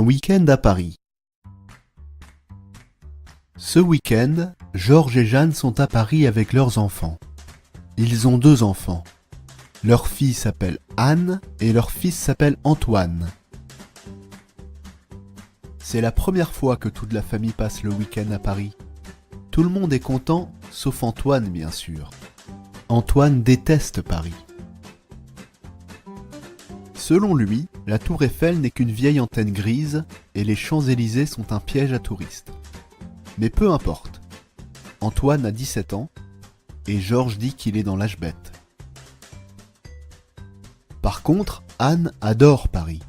week-end à Paris. Ce week-end, Georges et Jeanne sont à Paris avec leurs enfants. Ils ont 2 enfants. Leur fille s'appelle Anne et leur fils s'appelle Antoine. C'est la première fois que toute la famille passe le week-end à Paris. Tout le monde est content, sauf Antoine bien sûr. Antoine déteste Paris. Selon lui, la Tour Eiffel n'est qu'une vieille antenne grise et les Champs-Élysées sont un piège à touristes. Mais peu importe. Antoine a 17 ans et Georges dit qu'il est dans l'âge bête. Par contre, Anne adore Paris.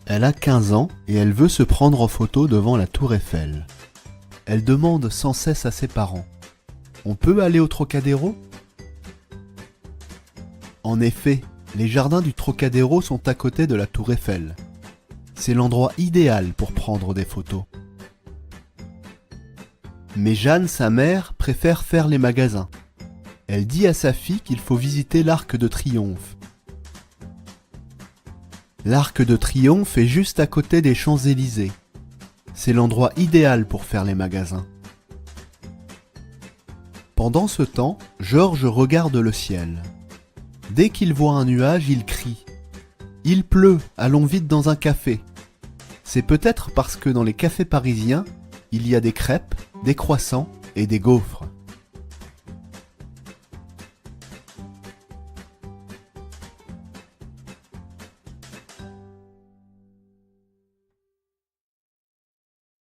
Elle a 15 ans et elle veut se prendre en photo devant la Tour Eiffel. Elle demande sans cesse à ses parents « On peut aller au Trocadéro ?» En effet, les jardins du Trocadéro sont à côté de la Tour Eiffel. C'est l'endroit idéal pour prendre des photos. Mais Jeanne, sa mère, préfère faire les magasins. Elle dit à sa fille qu'il faut visiter l'Arc de Triomphe. L'Arc de Triomphe est juste à côté des Champs-Élysées. C'est l'endroit idéal pour faire les magasins. Pendant ce temps, Georges regarde le ciel. Dès qu'il voit un nuage, il crie « Il pleut, allons vite dans un café !» C'est peut-être parce que dans les cafés parisiens, il y a des crêpes, des croissants et des gaufres.